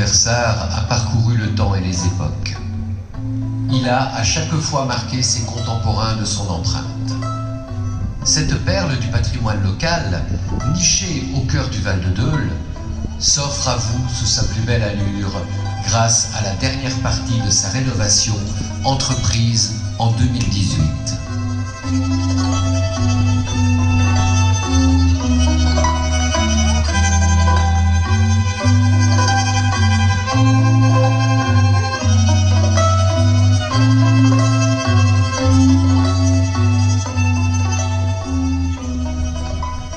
Robert Sarre a parcouru le temps et les époques. Il a à chaque fois marqué ses contemporains de son empreinte. Cette perle du patrimoine local, nichée au cœur du Val-de-Deuil, s'offre à vous sous sa plus belle allure grâce à la dernière partie de sa rénovation entreprise en 2018.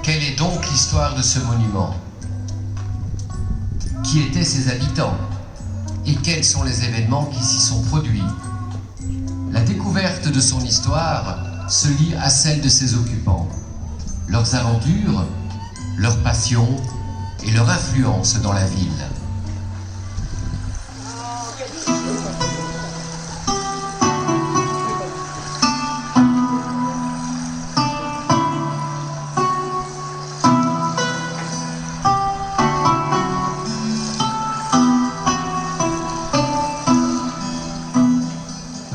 Quelle est donc l'histoire de ce monument ? Qui étaient ses habitants ? Et quels sont les événements qui s'y sont produits ? La découverte de son histoire se lie à celle de ses occupants, leurs aventures, leurs passions et leur influence dans la ville.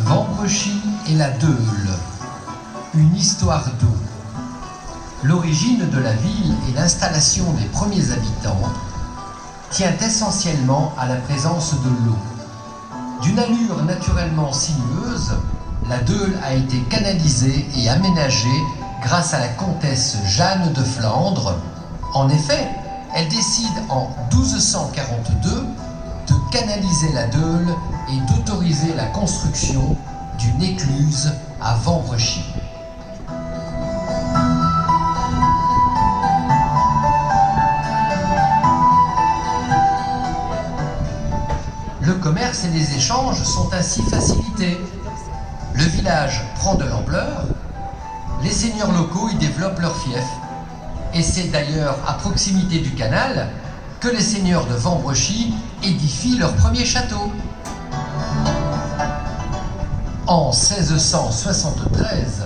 Vambrechy et la Deuil, une histoire d'eau. L'origine de la ville et l'installation des premiers habitants tient essentiellement à la présence de l'eau. D'une allure naturellement sinueuse, la Deuil a été canalisée et aménagée grâce à la comtesse Jeanne de Flandre. En effet, elle décide en 1242 de canaliser la Deuil et d'autoriser la construction d'une écluse à Vambrechy. Le commerce et les échanges sont ainsi facilités. Le village prend de l'ampleur, les seigneurs locaux y développent leur fief. Et c'est d'ailleurs à proximité du canal que les seigneurs de Vambrechy édifient leur premier château. En 1673,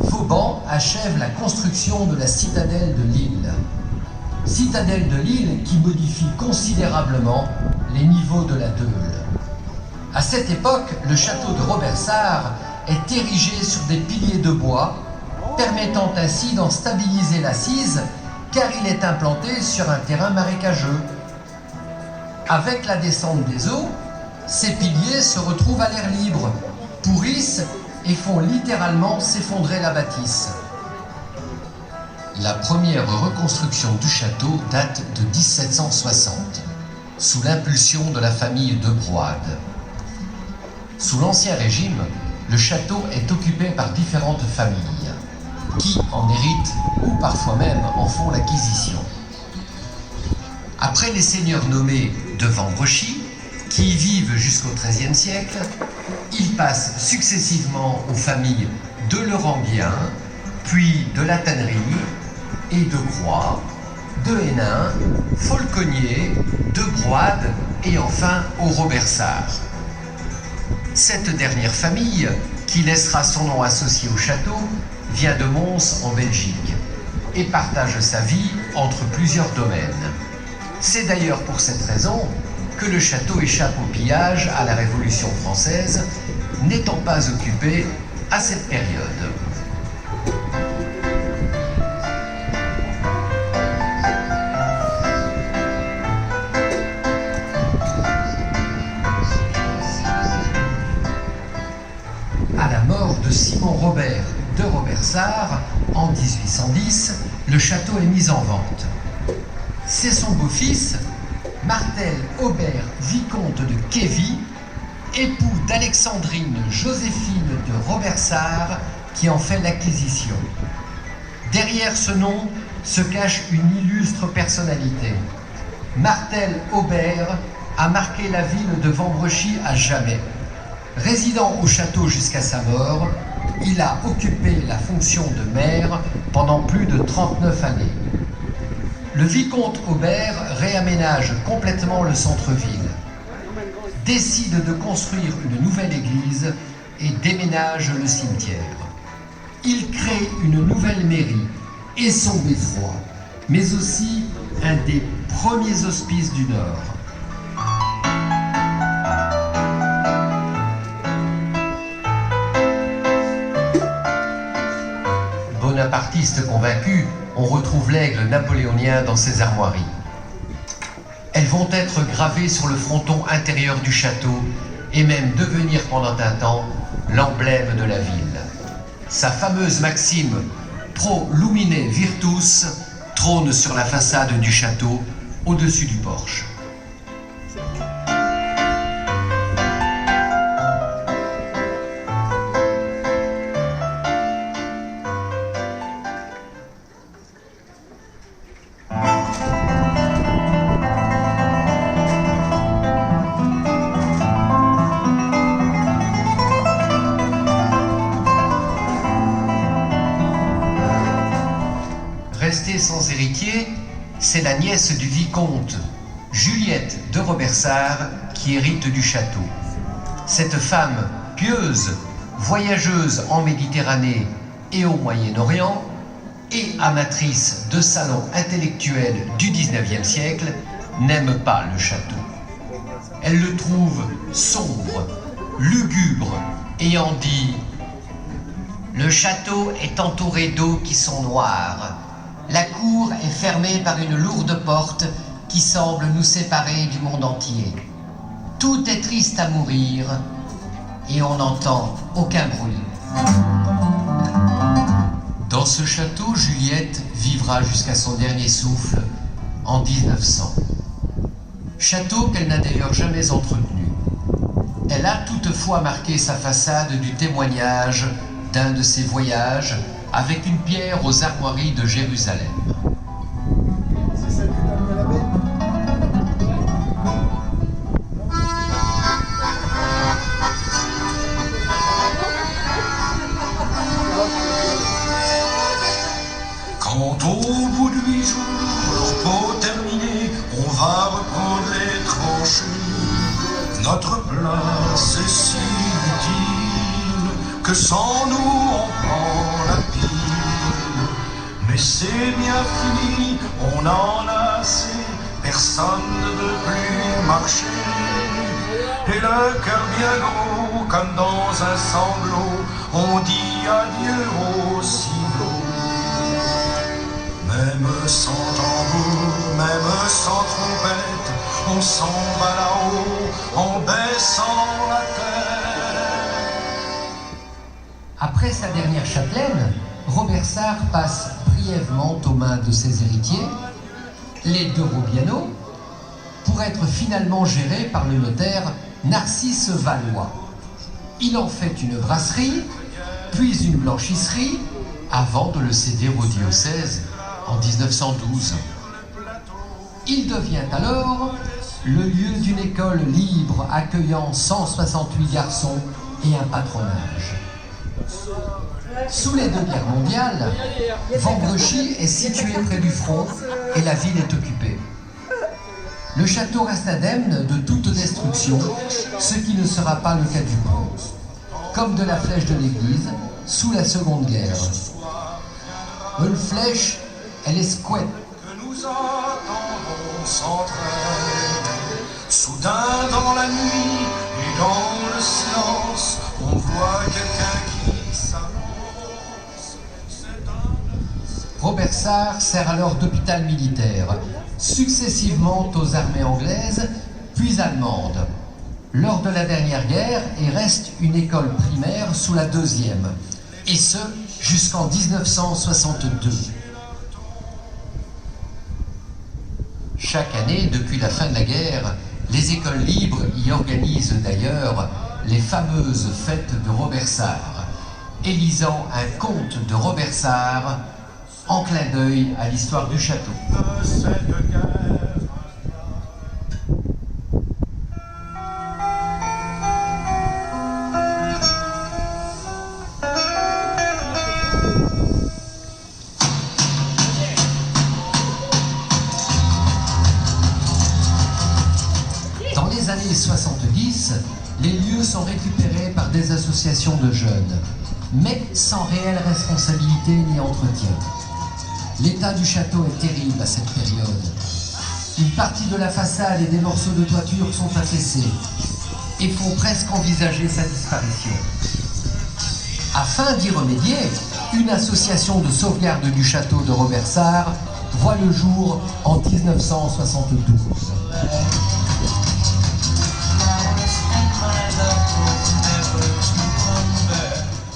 Vauban achève la construction de la citadelle de Lille. Citadelle de Lille qui modifie considérablement les niveaux de la Deuil. À cette époque, le château de Robert Sarre est érigé sur des piliers de bois, permettant ainsi d'en stabiliser l'assise, car il est implanté sur un terrain marécageux. Avec la descente des eaux, ces piliers se retrouvent à l'air libre, pourrissent et font littéralement s'effondrer la bâtisse. La première reconstruction du château date de 1760, sous l'impulsion de la famille de Broide. Sous l'Ancien Régime, le château est occupé par différentes familles, qui en héritent ou parfois même en font l'acquisition. Après les seigneurs nommés de Vambrechy, qui y vivent jusqu'au XIIIe siècle, il passe successivement aux familles de Lorambien, puis de la Tannerie et de Croix, de Hénin, Folconier, de Broide et enfin au Robert Sarre. Cette dernière famille, qui laissera son nom associé au château, vient de Mons en Belgique et partage sa vie entre plusieurs domaines. C'est d'ailleurs pour cette raison que le château échappe au pillage à la Révolution française, n'étant pas occupé à cette période. À la mort de Simon Robert de Robert Sarre en 1810, le château est mis en vente. C'est son beau-fils, Martel Aubert, vicomte de Quévy, époux d'Alexandrine Joséphine de Robert Sarre, qui en fait l'acquisition. Derrière ce nom se cache une illustre personnalité. Martel Aubert a marqué la ville de Vambrechy à jamais. Résidant au château jusqu'à sa mort, il a occupé la fonction de maire pendant plus de 39 années. Le vicomte Aubert réaménage complètement le centre-ville, décide de construire une nouvelle église et déménage le cimetière. Il crée une nouvelle mairie et son beffroi, mais aussi un des premiers hospices du Nord. bonapartistes convaincus, on retrouve l'aigle napoléonien dans ses armoiries. Elles vont être gravées sur le fronton intérieur du château et même devenir pendant un temps l'emblème de la ville. Sa fameuse maxime « Pro lumine virtus » trône sur la façade du château, au-dessus du porche. Restée sans héritier, c'est la nièce du vicomte, Juliette de Robersart, qui hérite du château. Cette femme pieuse, voyageuse en Méditerranée et au Moyen-Orient, et amatrice de salons intellectuels du XIXe siècle, n'aime pas le château. Elle le trouve sombre, lugubre, ayant dit « Le château est entouré d'eaux qui sont noires. La cour est fermée par une lourde porte qui semble nous séparer du monde entier. Tout est triste à mourir et on n'entend aucun bruit. » Dans ce château, Juliette vivra jusqu'à son dernier souffle en 1900. Château qu'elle n'a d'ailleurs jamais entretenu. Elle a toutefois marqué sa façade du témoignage d'un de ses voyages avec une pierre aux armoiries de Jérusalem. C'est celle que tu as mis à la baie ? Quand au bout de 8 jours, leur peau terminée, on va reprendre les tranchées. Notre place est si utile que sans nous on prend la pile. Mais c'est bien fini, on en a assez, personne ne veut plus marcher. Et le cœur bien gros, comme dans un sanglot, on dit adieu au ciblot. Même sans tambour, même sans trompette, on s'en va là-haut en baissant la tête. Après sa dernière châtelaine, Robersart passe brièvement aux mains de ses héritiers, les de Robiano, pour être finalement géré par le notaire Narcisse Valois. Il en fait une brasserie, puis une blanchisserie, avant de le céder au diocèse en 1912. Il devient alors le lieu d'une école libre accueillant 168 garçons et un patronage. Sous les 2 guerres mondiales, Vambrechy est situé près du front et la ville est occupée. Le château reste indemne de toute destruction, ce qui ne sera pas le cas du pont, comme de la flèche de l'église sous la Seconde Guerre. Une flèche, elle est squette. Que nous entendons s'entraîner. Soudain dans la nuit et dans le silence, on voit quelqu'un qui s'avance. Robersart sert alors d'hôpital militaire, successivement aux armées anglaises, puis allemandes. Lors de la dernière guerre, il reste une école primaire sous la 2e, et ce jusqu'en 1962. Chaque année, depuis la fin de la guerre, les écoles libres y organisent d'ailleurs les fameuses fêtes de Robersart, élisant un conte de Robersart en clin d'œil à l'histoire du château. Dans les années 70, les lieux sont récupérés par des associations de jeunes, mais sans réelle responsabilité ni entretien. L'état du château est terrible à cette période. Une partie de la façade et des morceaux de toiture sont affaissés et font presque envisager sa disparition. Afin d'y remédier, une association de sauvegarde du château de Robersart voit le jour en 1972.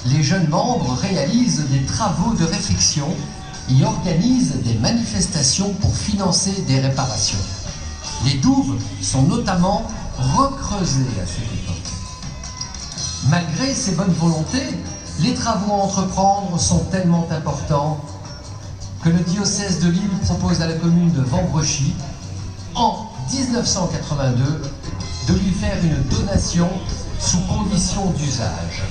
Les jeunes membres réalisent des travaux de réfection et organisent des manifestations pour financer des réparations. Les douves sont notamment recreusées à cette époque. Malgré ces bonnes volontés, les travaux à entreprendre sont tellement importants que le diocèse de Lille propose à la commune de Vambrechy, en 1982, de lui faire une donation sous condition d'usage.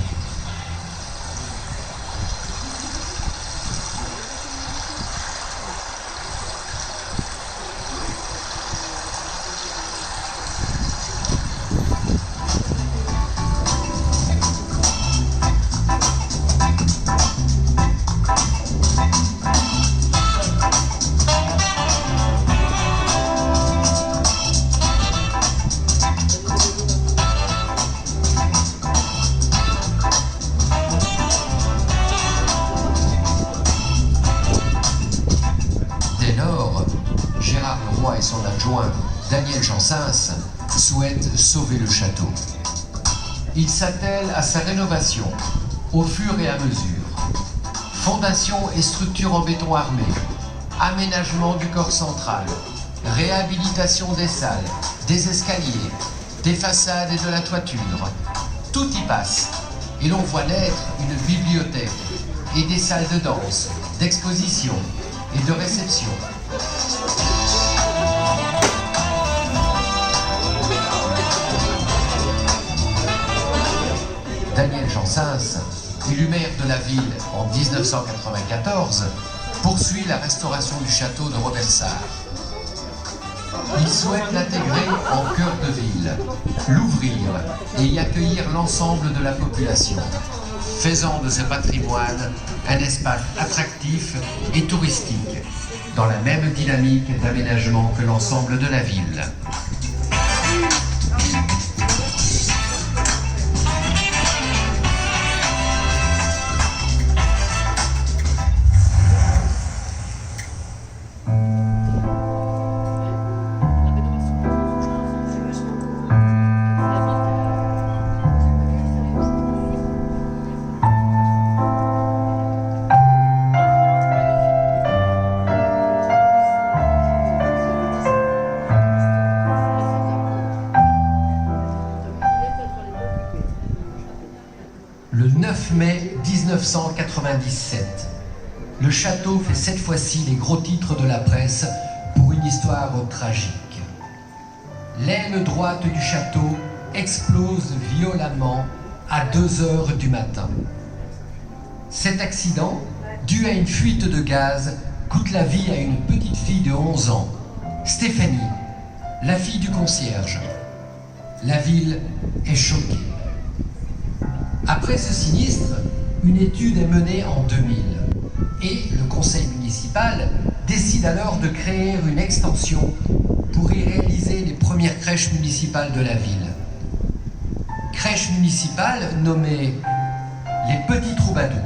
Et son adjoint, Daniel Jansens, souhaitent sauver le château. Ils s'attellent à sa rénovation, au fur et à mesure. Fondation et structure en béton armé, aménagement du corps central, réhabilitation des salles, des escaliers, des façades et de la toiture. Tout y passe, et l'on voit naître une bibliothèque et des salles de danse, d'exposition et de réception. Daniel Jansens, élu maire de la ville en 1994, poursuit la restauration du château de Robersart. Il souhaite l'intégrer en cœur de ville, l'ouvrir et y accueillir l'ensemble de la population, faisant de ce patrimoine un espace attractif et touristique, dans la même dynamique d'aménagement que l'ensemble de la ville. Le 9 mai 1997, le château fait cette fois-ci les gros titres de la presse pour une histoire tragique. L'aile droite du château explose violemment à 2 heures du matin. Cet accident, dû à une fuite de gaz, coûte la vie à une petite fille de 11 ans, Stéphanie, la fille du concierge. La ville est choquée. Après ce sinistre, une étude est menée en 2000 et le conseil municipal décide alors de créer une extension pour y réaliser les premières crèches municipales de la ville. Crèche municipale nommée les Petits Troubadours.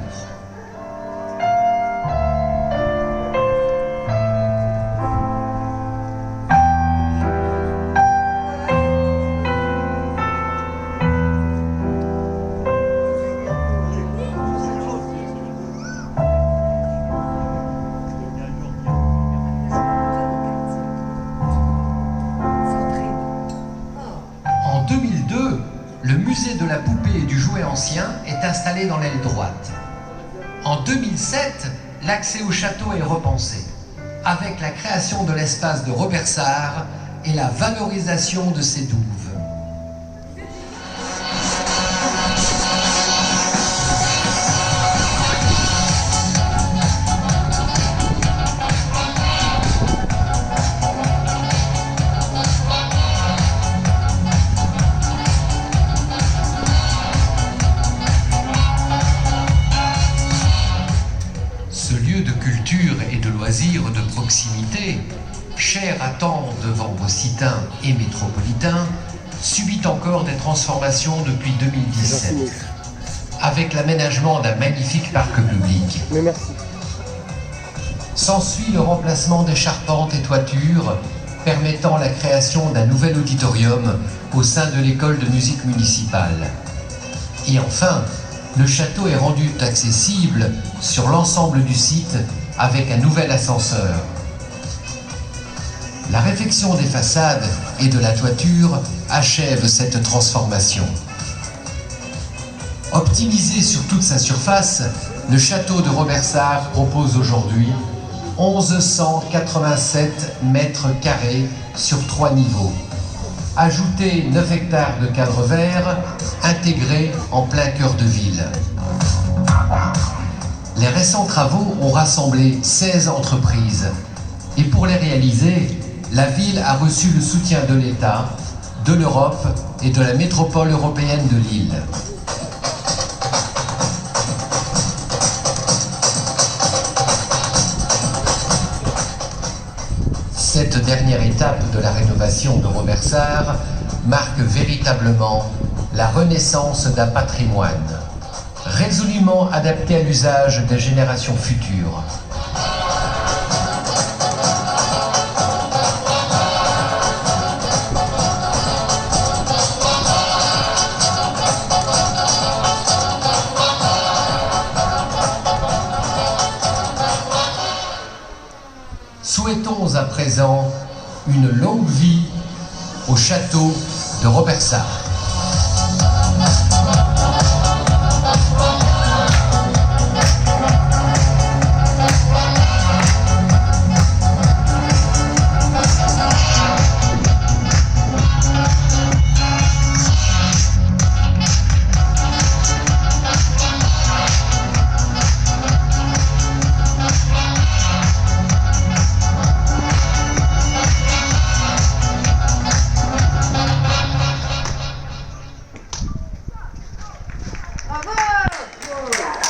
En 2002, le musée de la poupée et du jouet ancien est installé dans l'aile droite. En 2007, l'accès au château est repensé, avec la création de l'espace de Robersart et la valorisation de ses douves. Et de loisirs de proximité, cher à tant de Vambrecitains et métropolitains, subit encore des transformations depuis 2017. avec l'aménagement d'un magnifique parc public. Mais merci. S'ensuit le remplacement des charpentes et toitures, permettant la création d'un nouvel auditorium au sein de l'école de musique municipale. Et enfin, le château est rendu accessible sur l'ensemble du site avec un nouvel ascenseur. La réfection des façades et de la toiture achève cette transformation. Optimisé sur toute sa surface, le château de Robersart propose aujourd'hui 1187 mètres carrés sur 3 niveaux. Ajoutez 9 hectares de cadre vert intégrés en plein cœur de ville. Les récents travaux ont rassemblé 16 entreprises et pour les réaliser, la ville a reçu le soutien de l'État, de l'Europe et de la métropole européenne de Lille. Cette dernière étape de la rénovation de Robersart marque véritablement la renaissance d'un patrimoine, résolument adapté à l'usage des générations futures. Souhaitons à présent une longue vie au château de Robersart.